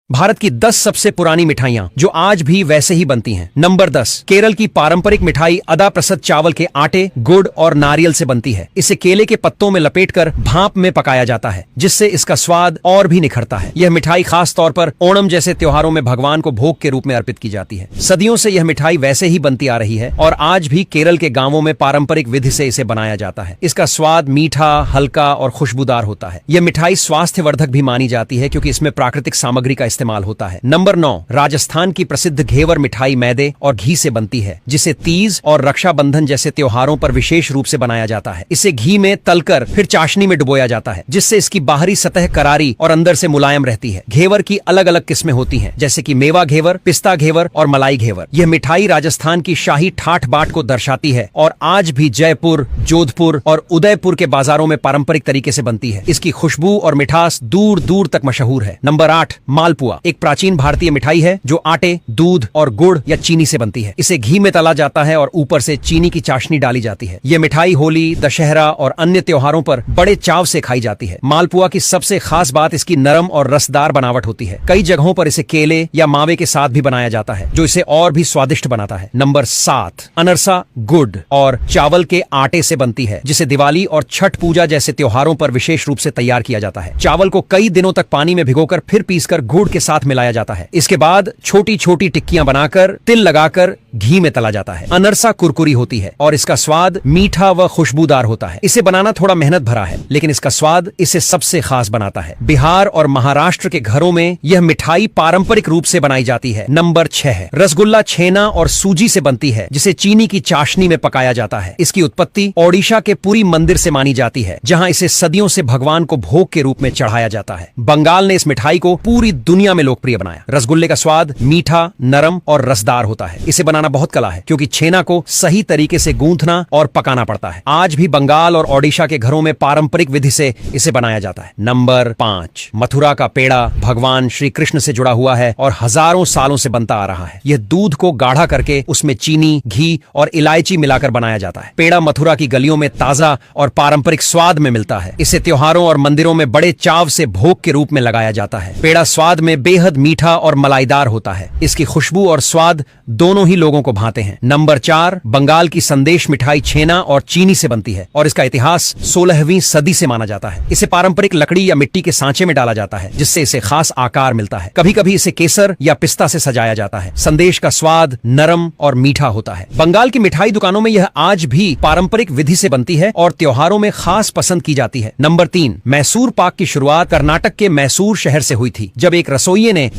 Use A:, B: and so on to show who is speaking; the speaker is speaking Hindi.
A: भारत की 10 सबसे पुरानी मिठाइयां जो आज भी वैसे ही बनती हैं। नंबर 10, केरल की पारंपरिक मिठाई अदा प्रसाद चावल के आटे, गुड़ और नारियल से बनती है। इसे केले के पत्तों में लपेटकर भाप में पकाया जाता है, जिससे इसका स्वाद और भी निखरता है। यह मिठाई खास तौर पर ओणम जैसे त्योहारों में भगवान को भोग के रूप में अर्पित की जाती है। सदियों से यह मिठाई वैसे ही बनती आ रही है और आज भी केरल के गांवों में पारंपरिक विधि से इसे बनाया जाता है। इसका स्वाद मीठा, हल्का और खुशबूदार होता है। यह मिठाई स्वास्थ्यवर्धक भी मानी जाती है क्योंकि इसमें प्राकृतिक सामग्री का इस्तेमाल होता है। नंबर 9, राजस्थान की प्रसिद्ध घेवर मिठाई मैदे और घी से बनती है, जिसे तीज और रक्षाबंधन जैसे त्योहारों पर विशेष रूप से बनाया जाता है। इसे घी में तलकर फिर चाशनी में डुबोया जाता है, जिससे इसकी बाहरी सतह करारी और अंदर से मुलायम रहती है। घेवर की अलग अलग किस्में होती हैं, जैसे कि मेवा घेवर, पिस्ता घेवर और मलाई घेवर। यह मिठाई राजस्थान की शाही ठाठ बाट को दर्शाती है और आज भी जयपुर, जोधपुर और उदयपुर के बाजारों में पारंपरिक तरीके से बनती है। इसकी खुशबू और मिठास दूर दूर तक मशहूर है। नंबर 8, मालपुआ एक प्राचीन भारतीय मिठाई है जो आटे, दूध और गुड़ या चीनी से बनती है। इसे घी में तला जाता है और ऊपर से चीनी की चाशनी डाली जाती है। यह मिठाई होली, दशहरा और अन्य त्योहारों पर बड़े चाव से खाई जाती है। मालपुआ की सबसे खास बात इसकी नरम और रसदार बनावट होती है। कई जगहों पर इसे केले या मावे के साथ भी बनाया जाता है, जो इसे और भी स्वादिष्ट बनाता है। नंबर 7, अनरसा गुड़ और चावल के आटे से बनती है, जिसे दिवाली और छठ पूजा जैसे त्योहारों पर विशेष रूप से तैयार किया जाता है। चावल को कई दिनों तक पानी में भिगोकर फिर पीसकर गुड़ के साथ मिलाया जाता है। इसके बाद छोटी छोटी टिक्कियां बनाकर तिल लगाकर घी में तला जाता है। अनरसा कुरकुरी होती है और इसका स्वाद मीठा व खुशबूदार होता है। इसे बनाना थोड़ा मेहनत भरा है, लेकिन इसका स्वाद इसे सबसे खास बनाता है। बिहार और महाराष्ट्र के घरों में यह मिठाई पारंपरिक रूप से बनाई जाती है। नंबर 6 है रसगुल्ला, छेना और सूजी से बनती है, जिसे चीनी की चाशनी में पकाया जाता है। इसकी उत्पत्ति ओडिशा के पुरी मंदिर से मानी जाती है, जहां इसे सदियों से भगवान को भोग के रूप में चढ़ाया जाता है। बंगाल ने इस मिठाई को पूरी दुनिया में लोकप्रिय बनाया। रसगुल्ले का स्वाद मीठा, नरम और रसदार होता है। इसे बनाना बहुत कला है, क्योंकि छेना को सही तरीके से गूंथना और पकाना पड़ता है। आज भी बंगाल और ओडिशा के घरों में पारंपरिक विधि से इसे बनाया जाता है। नंबर 5, मथुरा का पेड़ा भगवान श्री कृष्ण से जुड़ा हुआ है और हजारों सालों से बनता आ रहा है। यह दूध को गाढ़ा करके उसमें चीनी, घी और इलायची मिलाकर बनाया जाता है। पेड़ा मथुरा की गलियों में ताजा और पारंपरिक स्वाद में मिलता है। इसे त्योहारों और मंदिरों में बड़े चाव से भोग के रूप में लगाया जाता है। पेड़ा स्वाद में बेहद मीठा और मलाईदार होता है। इसकी खुशबू और स्वाद दोनों ही लोगों को भाते हैं। नंबर 4, बंगाल की संदेश मिठाई छेना और चीनी से बनती है और इसका इतिहास 16वीं सदी से माना जाता है। इसे पारंपरिक लकड़ी या मिट्टी के सांचे में डाला जाता है, जिससे इसे खास आकार मिलता है। कभी कभी इसे केसर या पिस्ता से सजाया जाता है। संदेश का स्वाद नरम और मीठा होता है। बंगाल की मिठाई दुकानों में यह आज भी पारंपरिक विधि से बनती है और त्योहारों में खास पसंद की जाती है। नंबर 3, मैसूर पाक की शुरुआत कर्नाटक के मैसूर शहर से हुई थी, जब एक रसोइये ने